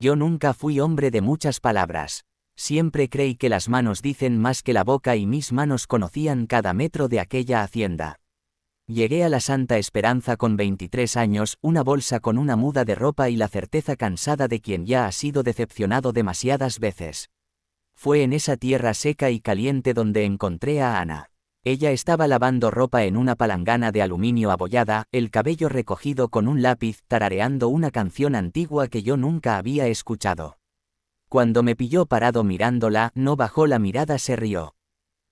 Yo nunca fui hombre de muchas palabras. Siempre creí que las manos dicen más que la boca y mis manos conocían cada metro de aquella hacienda. Llegué a la Santa Esperanza con 23 años, una bolsa con una muda de ropa y la certeza cansada de quien ya ha sido decepcionado demasiadas veces. Fue en esa tierra seca y caliente donde encontré a Ana. Ella estaba lavando ropa en una palangana de aluminio abollada, el cabello recogido con un lápiz, tarareando una canción antigua que yo nunca había escuchado. Cuando me pilló parado mirándola, no bajó la mirada, se rió.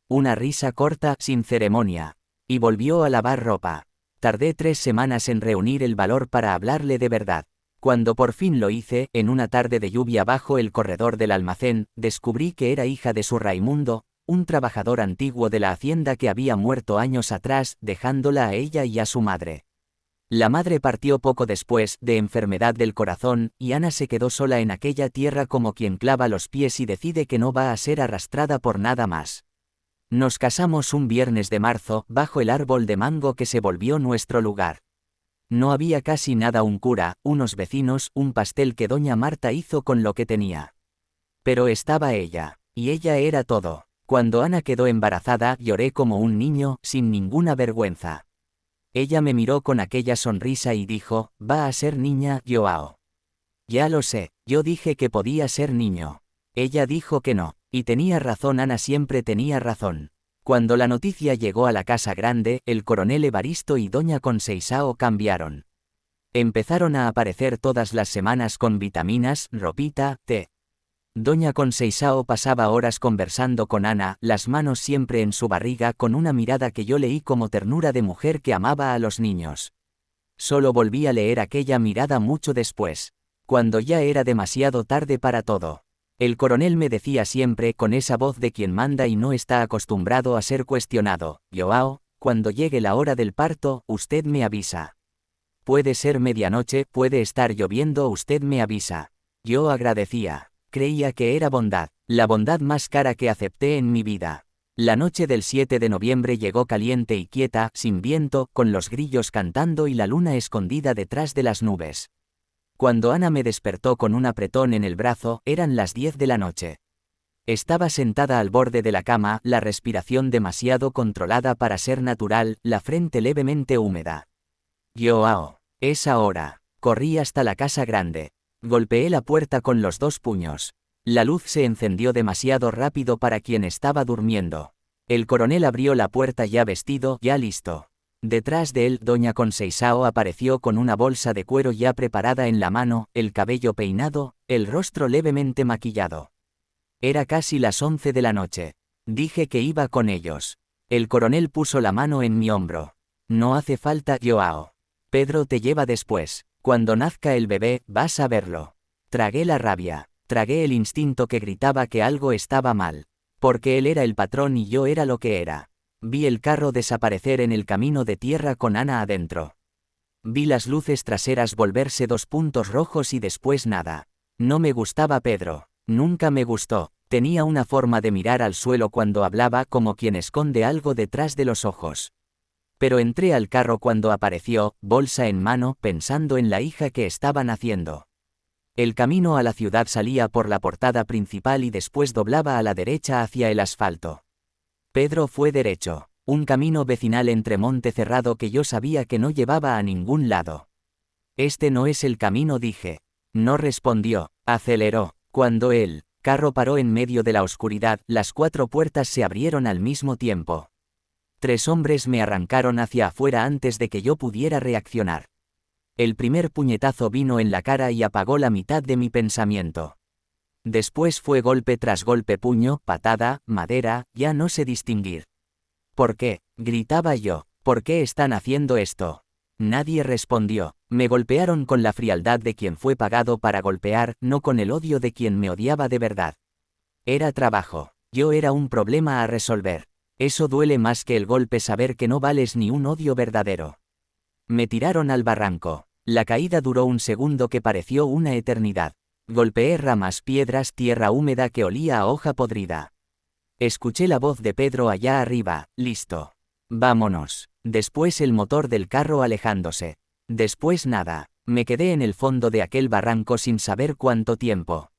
Una risa corta, sin ceremonia. Y volvió a lavar ropa. Tardé 3 semanas en reunir el valor para hablarle de verdad. Cuando por fin lo hice, en una tarde de lluvia bajo el corredor del almacén, descubrí que era hija de su Raimundo, un trabajador antiguo de la hacienda que había muerto años atrás, dejándola a ella y a su madre. La madre partió poco después, de enfermedad del corazón, y Ana se quedó sola en aquella tierra como quien clava los pies y decide que no va a ser arrastrada por nada más. Nos casamos un viernes de marzo, bajo el árbol de mango que se volvió nuestro lugar. No había casi nada, un cura, unos vecinos, un pastel que doña Marta hizo con lo que tenía. Pero estaba ella, y ella era todo. Cuando Ana quedó embarazada, lloré como un niño, sin ninguna vergüenza. Ella me miró con aquella sonrisa y dijo, «Va a ser niña, Joao». Ya lo sé, yo dije que podía ser niño. Ella dijo que no, y tenía razón, Ana siempre tenía razón. Cuando la noticia llegó a la casa grande, el coronel Evaristo y doña Conceição cambiaron. Empezaron a aparecer todas las semanas con vitaminas, ropita, té. Doña Conceição pasaba horas conversando con Ana, las manos siempre en su barriga, con una mirada que yo leí como ternura de mujer que amaba a los niños. Solo volví a leer aquella mirada mucho después, cuando ya era demasiado tarde para todo. El coronel me decía siempre, con esa voz de quien manda y no está acostumbrado a ser cuestionado, «Joao, cuando llegue la hora del parto, usted me avisa. Puede ser medianoche, puede estar lloviendo, usted me avisa». Yo agradecía. Creía que era bondad, la bondad más cara que acepté en mi vida. La noche del 7 de noviembre llegó caliente y quieta, sin viento, con los grillos cantando y la luna escondida detrás de las nubes. Cuando Ana me despertó con un apretón en el brazo, eran las 10 de la noche. Estaba sentada al borde de la cama, la respiración demasiado controlada para ser natural, la frente levemente húmeda. «Joao, es ahora». Corrí hasta la casa grande. Golpeé la puerta con los 2 puños. La luz se encendió demasiado rápido para quien estaba durmiendo. El coronel abrió la puerta ya vestido, ya listo. Detrás de él, doña Conceição apareció con una bolsa de cuero ya preparada en la mano, el cabello peinado, el rostro levemente maquillado. Era casi las 11 de la noche. Dije que iba con ellos. El coronel puso la mano en mi hombro. «No hace falta, Joao. Pedro te lleva después. Cuando nazca el bebé, vas a verlo». Tragué la rabia, tragué el instinto que gritaba que algo estaba mal. Porque él era el patrón y yo era lo que era. Vi el carro desaparecer en el camino de tierra con Ana adentro. Vi las luces traseras volverse 2 puntos rojos y después nada. No me gustaba Pedro, nunca me gustó. Tenía una forma de mirar al suelo cuando hablaba, como quien esconde algo detrás de los ojos. Pero entré al carro cuando apareció, bolsa en mano, pensando en la hija que estaba naciendo. El camino a la ciudad salía por la portada principal y después doblaba a la derecha hacia el asfalto. Pedro fue derecho, un camino vecinal entre monte cerrado que yo sabía que no llevaba a ningún lado. «Este no es el camino», dije. No respondió, aceleró. Cuando el carro paró en medio de la oscuridad, las 4 puertas se abrieron al mismo tiempo. 3 hombres me arrancaron hacia afuera antes de que yo pudiera reaccionar. El primer puñetazo vino en la cara y apagó la mitad de mi pensamiento. Después fue golpe tras golpe, puño, patada, madera, ya no sé distinguir. «¿Por qué?», gritaba yo. «¿Por qué están haciendo esto?». Nadie respondió. Me golpearon con la frialdad de quien fue pagado para golpear, no con el odio de quien me odiaba de verdad. Era trabajo. Yo era un problema a resolver. Eso duele más que el golpe, saber que no vales ni un odio verdadero. Me tiraron al barranco. La caída duró un segundo que pareció una eternidad. Golpeé ramas, piedras, tierra húmeda que olía a hoja podrida. Escuché la voz de Pedro allá arriba: «Listo. Vámonos». Después el motor del carro alejándose. Después nada. Me quedé en el fondo de aquel barranco sin saber cuánto tiempo.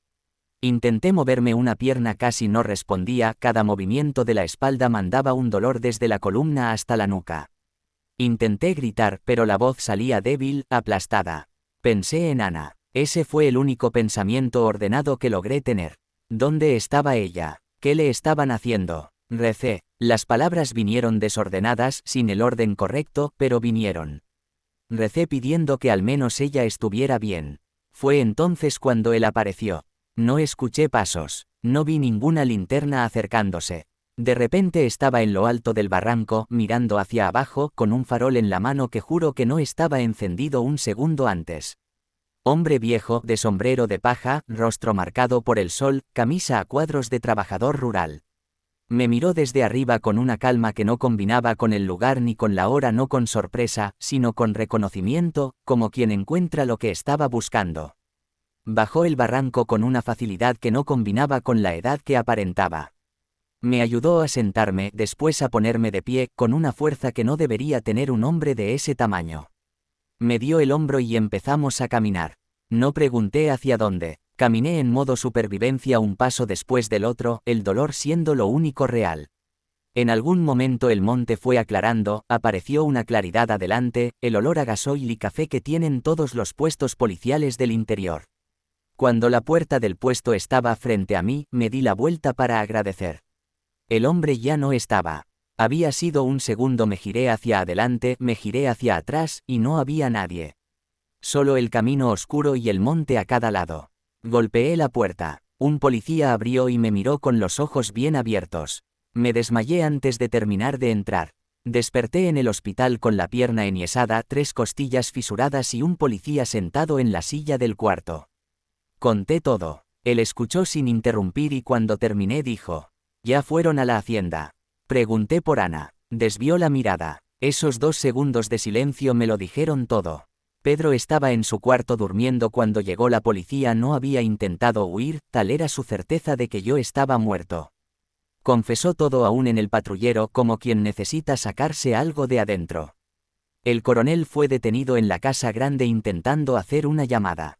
Intenté moverme una pierna, casi no respondía, cada movimiento de la espalda mandaba un dolor desde la columna hasta la nuca. Intenté gritar, pero la voz salía débil, aplastada. Pensé en Ana. Ese fue el único pensamiento ordenado que logré tener. ¿Dónde estaba ella? ¿Qué le estaban haciendo? Recé. Las palabras vinieron desordenadas, sin el orden correcto, pero vinieron. Recé pidiendo que al menos ella estuviera bien. Fue entonces cuando él apareció. No escuché pasos, no vi ninguna linterna acercándose. De repente estaba en lo alto del barranco, mirando hacia abajo, con un farol en la mano que juro que no estaba encendido un segundo antes. Hombre viejo, de sombrero de paja, rostro marcado por el sol, camisa a cuadros de trabajador rural. Me miró desde arriba con una calma que no combinaba con el lugar ni con la hora, no con sorpresa, sino con reconocimiento, como quien encuentra lo que estaba buscando. Bajó el barranco con una facilidad que no combinaba con la edad que aparentaba. Me ayudó a sentarme, después a ponerme de pie, con una fuerza que no debería tener un hombre de ese tamaño. Me dio el hombro y empezamos a caminar. No pregunté hacia dónde. Caminé en modo supervivencia, un paso después del otro, el dolor siendo lo único real. En algún momento el monte fue aclarando, apareció una claridad adelante, el olor a gasoil y café que tienen todos los puestos policiales del interior. Cuando la puerta del puesto estaba frente a mí, me di la vuelta para agradecer. El hombre ya no estaba. Había sido un segundo, me giré hacia adelante, me giré hacia atrás, y no había nadie. Solo el camino oscuro y el monte a cada lado. Golpeé la puerta. Un policía abrió y me miró con los ojos bien abiertos. Me desmayé antes de terminar de entrar. Desperté en el hospital con la pierna enyesada, 3 costillas fisuradas y un policía sentado en la silla del cuarto. Conté todo. Él escuchó sin interrumpir y cuando terminé dijo: ¿Ya fueron a la hacienda? Pregunté por Ana. Desvió la mirada. Esos 2 segundos de silencio me lo dijeron todo. Pedro estaba en su cuarto durmiendo cuando llegó la policía, no había intentado huir, tal era su certeza de que yo estaba muerto. Confesó todo aún en el patrullero, como quien necesita sacarse algo de adentro. El coronel fue detenido en la casa grande intentando hacer una llamada.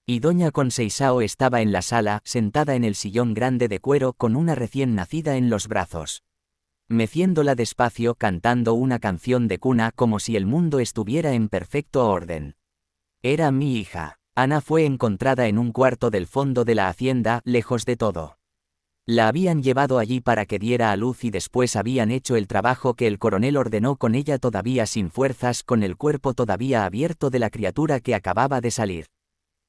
Y doña Conceição estaba en la sala, sentada en el sillón grande de cuero con una recién nacida en los brazos. Meciéndola despacio, cantando una canción de cuna como si el mundo estuviera en perfecto orden. Era mi hija. Ana fue encontrada en un cuarto del fondo de la hacienda, lejos de todo. La habían llevado allí para que diera a luz y después habían hecho el trabajo que el coronel ordenó con ella todavía sin fuerzas, con el cuerpo todavía abierto de la criatura que acababa de salir.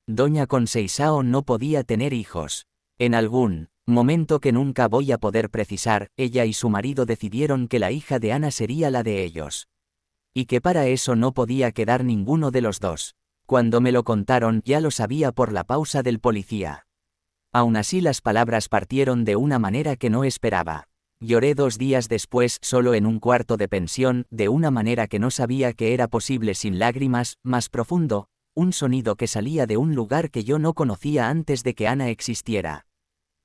Doña Conceição no podía tener hijos. En algún momento que nunca voy a poder precisar, ella y su marido decidieron que la hija de Ana sería la de ellos. Y que para eso no podía quedar ninguno de los dos. Cuando me lo contaron ya lo sabía por la pausa del policía. Aún así las palabras partieron de una manera que no esperaba. Lloré 2 días después, solo en un cuarto de pensión, de una manera que no sabía que era posible, sin lágrimas, más profundo, un sonido que salía de un lugar que yo no conocía antes de que Ana existiera.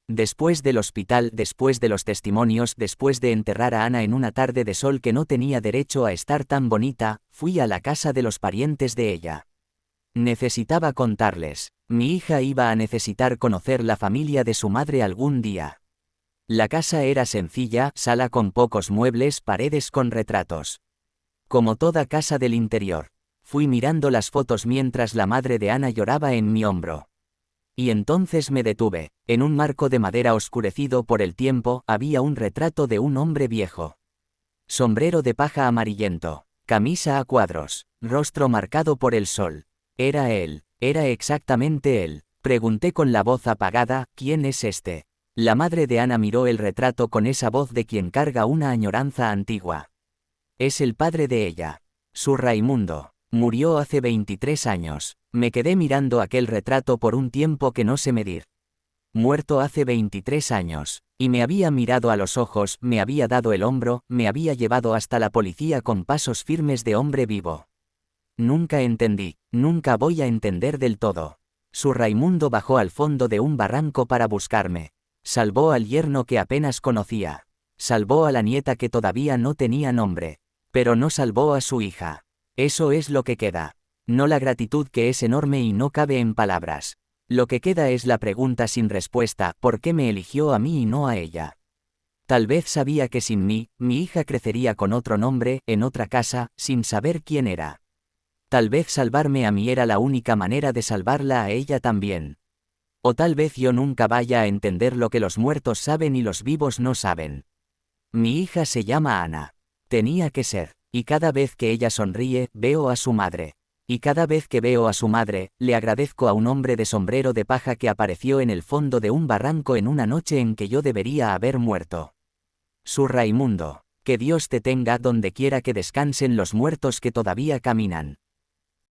Después del hospital, después de los testimonios, después de enterrar a Ana en una tarde de sol que no tenía derecho a estar tan bonita, fui a la casa de los parientes de ella. Necesitaba contarles. Mi hija iba a necesitar conocer la familia de su madre algún día. La casa era sencilla, sala con pocos muebles, paredes con retratos. Como toda casa del interior. Fui mirando las fotos mientras la madre de Ana lloraba en mi hombro. Y entonces me detuve. En un marco de madera oscurecido por el tiempo, había un retrato de un hombre viejo. Sombrero de paja amarillento, camisa a cuadros, rostro marcado por el sol. Era él, era exactamente él. Pregunté con la voz apagada: ¿quién es este? La madre de Ana miró el retrato con esa voz de quien carga una añoranza antigua. Es el padre de ella. Su Raimundo. Murió hace 23 años. Me quedé mirando aquel retrato por un tiempo que no sé medir. Muerto hace 23 años. Y me había mirado a los ojos, me había dado el hombro, me había llevado hasta la policía con pasos firmes de hombre vivo. Nunca entendí, nunca voy a entender del todo. Su Raimundo bajó al fondo de un barranco para buscarme. Salvó al yerno que apenas conocía. Salvó a la nieta que todavía no tenía nombre. Pero no salvó a su hija. Eso es lo que queda. No la gratitud que es enorme y no cabe en palabras. Lo que queda es la pregunta sin respuesta, ¿por qué me eligió a mí y no a ella? Tal vez sabía que sin mí, mi hija crecería con otro nombre, en otra casa, sin saber quién era. Tal vez salvarme a mí era la única manera de salvarla a ella también. O tal vez yo nunca vaya a entender lo que los muertos saben y los vivos no saben. Mi hija se llama Ana. Tenía que ser. Y cada vez que ella sonríe, veo a su madre. Y cada vez que veo a su madre, le agradezco a un hombre de sombrero de paja que apareció en el fondo de un barranco en una noche en que yo debería haber muerto. Su Raimundo. Que Dios te tenga donde quiera que descansen los muertos que todavía caminan.